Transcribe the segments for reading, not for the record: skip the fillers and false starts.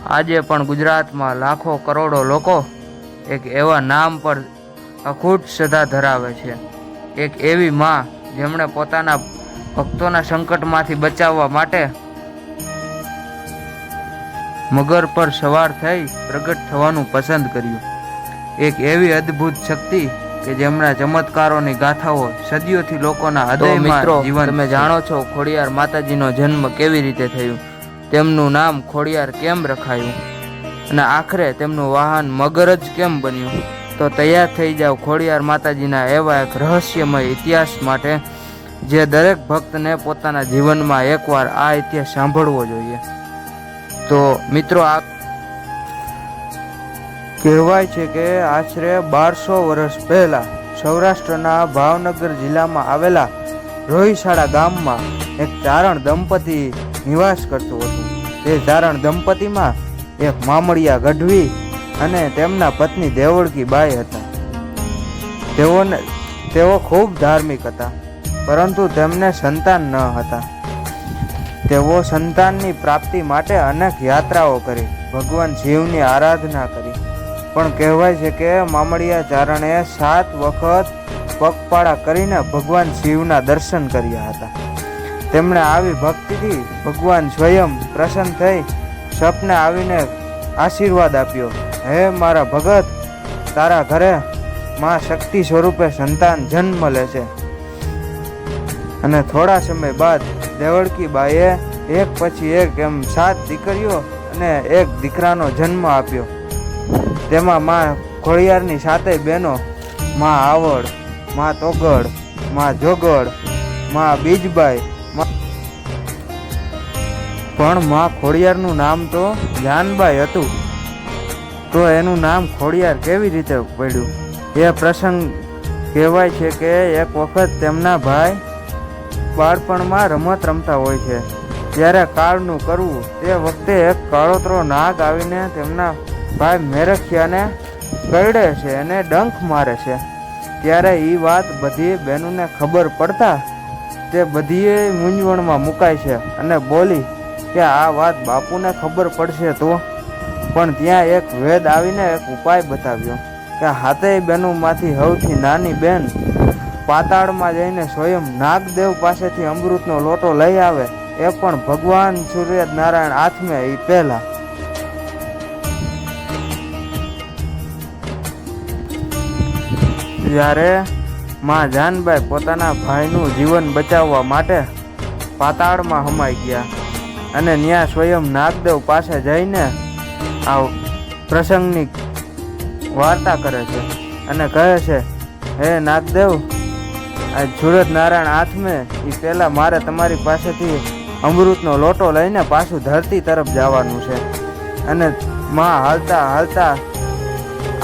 આજે પણ ગુજરાતમાં લાખો કરોડો લોકો એક એવા નામ પર અખૂટ શ્રદ્ધા ધરાવે છે, એક એવી માં જેમણે પોતાના ભક્તોના સંકટમાંથી બચાવવા માટે મગર પર સવાર થઈ પ્રગટ થવાનું પસંદ કર્યું, એક એવી અદ્ભુત શક્તિ કે જેમના ચમત્કારોની ગાથાઓ સદીઓથી લોકોના હૃદયમાં જીવન. તમે જાણો છો ખોડિયાર માતાજીનો જન્મ કેવી રીતે થયું, તેમનું નામ ખોડિયાર કેમ રખાયું અને આખરે તેમનું વાહન મગર જ કેમ બન્યું? તો તૈયાર થઈ જાઓ ખોડિયાર માતાજીના એવા એક રહસ્યમય ઇતિહાસ માટે જે દરેક ભક્તને પોતાના જીવનમાં એકવાર આ ઇતિહાસ સાંભળવો જોઈએ. તો મિત્રો, આ કહેવાય છે કે આશરે 1200 વર્ષ પહેલા સૌરાષ્ટ્રના ભાવનગર જિલ્લામાં આવેલા રોહિશાળા ગામમાં એક ચારણ દંપતી નિવાસ કરતું હતું. તે ચારણ દંપતીમાં એક મામડિયા ગઢવી અને તેમના પત્ની દેવળકી બાઈ હતા. તેઓ ખૂબ ધાર્મિક હતા, પરંતુ તેમને સંતાન ન હતા. તેઓ સંતાનની પ્રાપ્તિ માટે અનેક યાત્રાઓ કરી, ભગવાન શિવની આરાધના કરી, પણ કહેવાય છે કે મામડિયા ચારણે 7 વખત પગપાળા કરીને ભગવાન શિવના દર્શન કર્યા હતા. તેમણે આવી ભક્તિથી ભગવાન સ્વયં પ્રસન્ન થઈ સપને આવીને આશીર્વાદ આપ્યો, હે મારા ભગત, તારા ઘરે માં શક્તિ સ્વરૂપે સંતાન જન્મ લે છે. અને થોડા સમય બાદ દેવળકી બાઈએ એક પછી એક એમ 7 દીકરીઓ અને એક દીકરાનો જન્મ આપ્યો. તેમાં માં ખોડિયારની 7 બહેનો, માં આવડ, માં તોગડ, માં જોગડ, માં બીજબાઈ, પણ માં ખોડિયારનું નામ તો જાનબાઈ હતું. તો એનું નામ ખોડિયાર કેવી રીતે પડ્યું? એ પ્રસંગ કહેવાય છે કે એક વખત તેમના ભાઈ બાળપણમાં રમત રમતા હોય છે, ત્યારે કાળનું કરવું તે વખતે એક કાળોતરો નાગ આવીને તેમના ભાઈ મેરખિયાને કરડે છે અને ડંખ મારે છે. ત્યારે એ વાત બધી બહેનોને ખબર પડતા તે બધીએ મૂંઝવણમાં મુકાય છે અને બોલી કે આ વાત બાપુને ખબર પડશે તો. પણ ત્યાં એક વેદ આવીને એક ઉપાય બતાવ્યો કે 7 બહેનોમાંથી સૌથી નાની બહેન પાતાળમાં જઈને સ્વયં નાગદેવ પાસેથી અમૃતનો લોટો લઈ આવે, એ પણ ભગવાન સૂર્યનારાયણ આથમે એ પહેલા. જ્યારે માં જાનબાઈ પોતાના ભાઈનું જીવન બચાવવા માટે પાતાળમાં હમાઈ ગયા અને ત્યાં સ્વયં નાગદેવ પાસે જઈને આ પ્રસંગની વાર્તા કરે છે અને કહે છે, હે નાગદેવ, આ સૂર્યનારાયણ આથમે એ પહેલાં મારે તમારી પાસેથી અમૃતનો લોટો લઈને પાછું ધરતી તરફ જવાનું છે. અને માં હાલતા હાલતા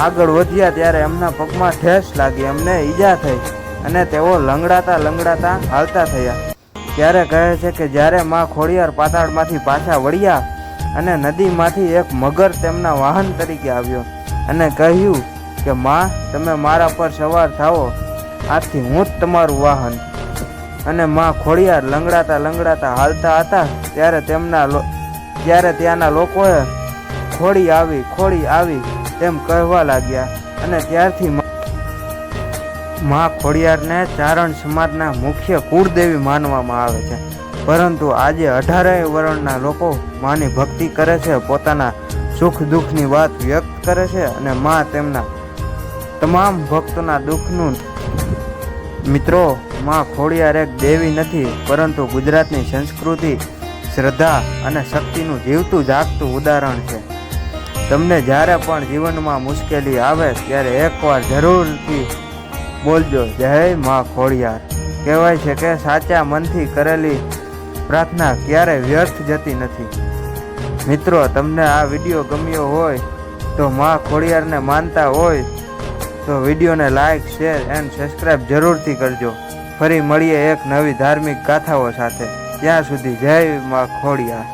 આગળ વધ્યા ત્યારે એમના પગમાં ઠેસ લાગી, એમને ઈજા થઈ અને તેઓ લંગડાતા હાલતા થયા. ત્યારે કહે છે કે જ્યારે માં ખોડિયાર પાતાળમાંથી પાછા વળ્યા અને નદીમાંથી એક મગર તેમના વાહન તરીકે આવ્યો અને કહ્યું કે માં, તમે મારા પર સવાર થાઓ, આજથી હું જ તમારું વાહન. અને માં ખોડિયાર લંગડાતા હાલતા હતા ત્યારે ત્યાંના લોકોએ ખોડી આવી તેમ કહેવા લાગ્યા. અને ત્યારથી માં ખોડિયારને ચારણ સમાજના મુખ્ય કુળદેવી માનવામાં આવે છે. પરંતુ આજે 18 વર્ણના લોકો માની ભક્તિ કરે છે, પોતાના સુખ દુઃખની વાત વ્યક્ત કરે છે અને માં તેમના તમામ ભક્તોના દુઃખનું. મિત્રો, માં ખોડિયાર એક દેવી નથી, પરંતુ ગુજરાતની સંસ્કૃતિ, શ્રદ્ધા અને શક્તિનું જીવતું જાગતું ઉદાહરણ છે. તમને જ્યારે પણ જીવનમાં મુશ્કેલી આવે ત્યારે એકવાર જરૂરથી બોલજો, જય માં ખોડિયાર. કહેવાય છે કે સાચા મનથી કરેલી પ્રાર્થના ક્યારેય વ્યર્થ જતી નથી. મિત્રો, તમને આ વિડીયો ગમ્યો હોય તો માં ખોડિયારને માનતા હોય તો વિડીયોને લાઇક, શેર એન્ડ સબસ્ક્રાઈબ જરૂરથી કરજો. ફરી મળીએ એક નવી ધાર્મિક ગાથાઓ સાથે. ત્યાં સુધી જય માં ખોડિયાર.